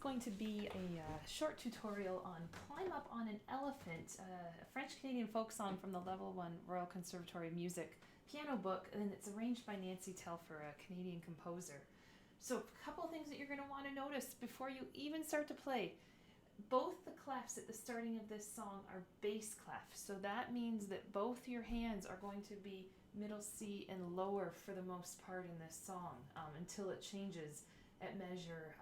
going to be a short tutorial on Climb Up on an Elephant, a French-Canadian folk song from the Level 1 Royal Conservatory of Music piano book, and it's arranged by Nancy Telfer, a Canadian composer. So a couple of things that you're going to want to notice before you even start to play. Both the clefs at the starting of this song are bass clefs, so that means that both your hands are going to be middle C and lower for the most part in this song until it changes at measure,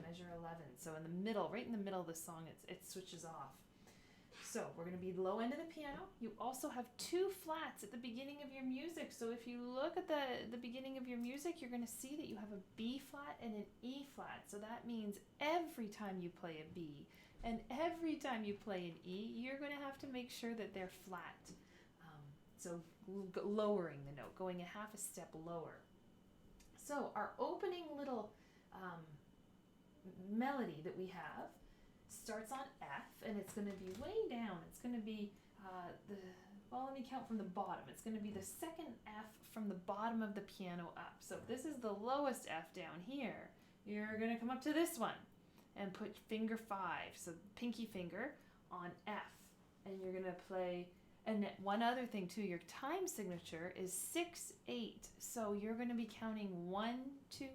measure 11. So in the middle, right in the middle of the song, it switches off. So we're going to be low end of the piano. You also have two flats at the beginning of your music. So if you look at the beginning of your music, you're going to see that you have a B flat and an E flat. So that means every time you play a B and every time you play an E, you're going to have to make sure that they're flat. So lowering the note, going a half a step lower. So our opening little melody that we have starts on F, and it's going to be way down. It's going to be let me count from the bottom. It's going to be the second F from the bottom of the piano up. So if this is the lowest F down here, you're going to come up to this one and put finger 5, so pinky finger on F, and you're going to play. And one other thing too, your time signature is 6/8. So you're going to be counting 1, 2,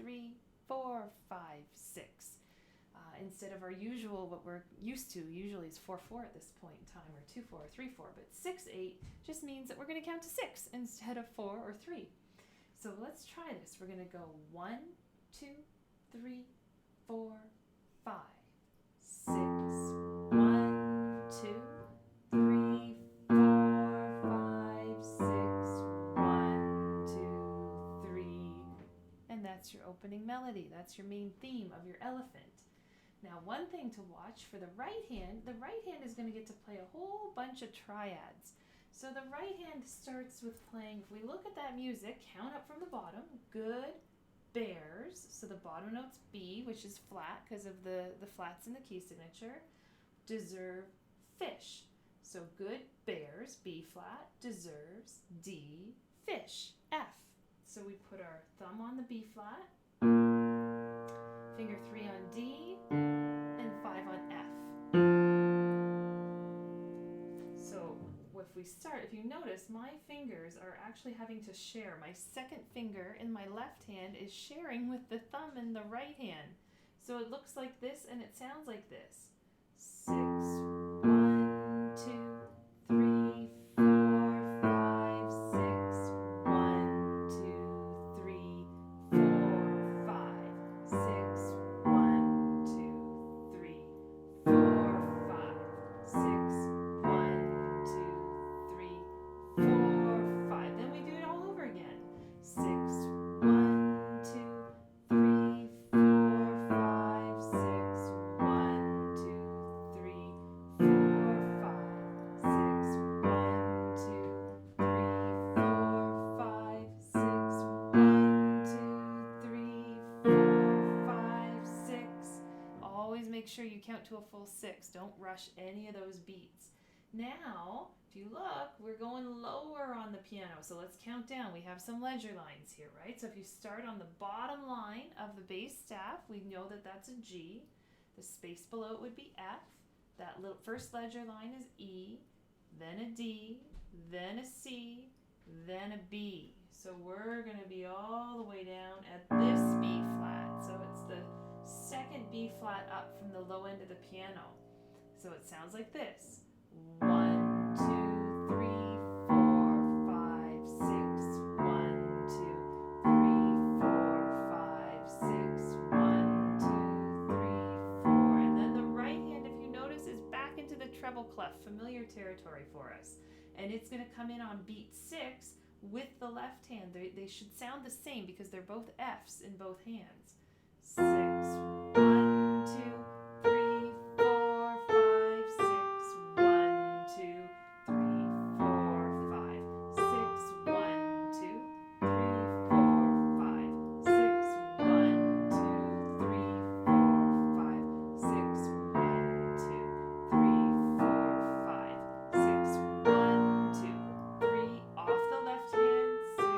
3, 4, 5, 6. Instead of our usual, what we're used to, usually is 4/4 at this point in time, or 2/4 or 3/4. But 6/8 just means that we're going to count to 6 instead of 4 or 3. So let's try this. We're going to go 1, 2, 3, 4, 5, 6. 1, 2, 3, 4, 5, 6. 1, 2, 3. And that's your opening melody. That's your main theme of your elephant. Now, one thing to watch for the right hand is going to get to play a whole bunch of triads. So the right hand starts with playing, if we look at that music, count up from the bottom, good, bears, so the bottom note's B, which is flat because of the flats in the key signature, deserve, fish. So good, bears, B flat, deserves, D, fish, F. So we put our thumb on the B flat, finger 3 on D, and 5 on F. So if you notice, my fingers are actually having to share. My second finger in my left hand is sharing with the thumb in the right hand. So it looks like this and it sounds like this. 6, 1, 2, 3, 4, 5, 6. 1, 2, 3, 4, 5, 6. 1, 2, 3, 4, 5, 6. 1, 2, 3, 4, 5. Then we do it all over again. 6, 1, 2, 3, 4, 5, 6. 1, 2, 3, 4, 5, 6. 1, 2, 3, 4, 5, 6. 1, 2, 3, 4, 5, 6. Always make sure you count to a full 6. Don't rush any of those beats. Now, if you look, we're going lower on the piano. So let's count down. We have some ledger lines here, right? So if you start on the bottom line of the bass staff, we know that that's a G. The space below it would be F. That little first ledger line is E, then a D, then a C, then a B. So we're going to be all the way down at this B flat. So it's the second B flat up from the low end of the piano. So it sounds like this. 1, 2, 3, 4, 5, 6. 1, 2, 3, 4, 5, 6. 1, 2, 3, 4. And then the right hand, if you notice, is back into the treble clef, familiar territory for us. And it's going to come in on beat 6 with the left hand. They should sound the same because they're both Fs in both hands. 6, 1, 2, 3, 4, 5, 6. 1, 2, 3, 4, 5, 6. 1, 2, 3, 4, 5, 6. 1, 2, 3, 4, 5, 6. 1, 2, 3, 4, 5, 6. 1, 2, 3. Off the left hand. 6,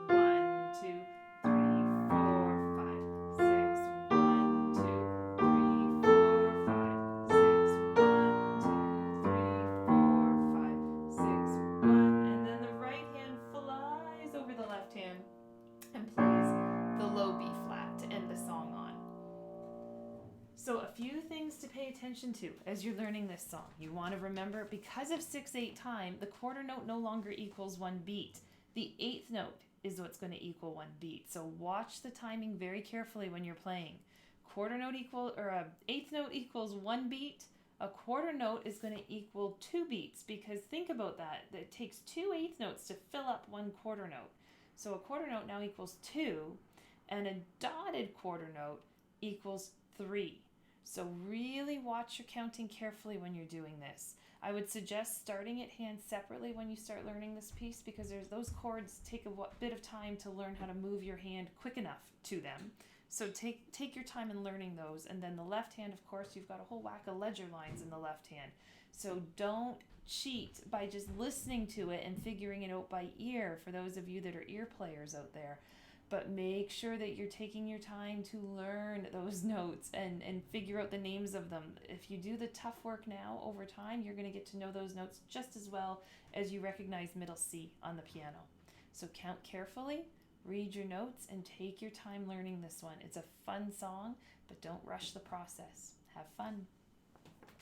1, 2, 3, 4, 5, 6. 1, 2, few things to pay attention to as you're learning this song. You want to remember, because of 6/8 time, the quarter note no longer equals one beat. The eighth note is what's going to equal one beat. So watch the timing very carefully when you're playing. Eighth note equals one beat. A quarter note is going to equal 2 beats, because think about that. It takes 2 eighth notes to fill up one quarter note. So a quarter note now equals 2, and a dotted quarter note equals 3. So really watch your counting carefully when you're doing this. I would suggest starting it hand separately when you start learning this piece, because those chords take a bit of time to learn how to move your hand quick enough to them. So take your time in learning those. And then the left hand, of course, you've got a whole whack of ledger lines in the left hand. So don't cheat by just listening to it and figuring it out by ear, for those of you that are ear players out there. But make sure that you're taking your time to learn those notes and figure out the names of them. If you do the tough work now, over time, you're going to get to know those notes just as well as you recognize middle C on the piano. So count carefully, read your notes, and take your time learning this one. It's a fun song, but don't rush the process. Have fun.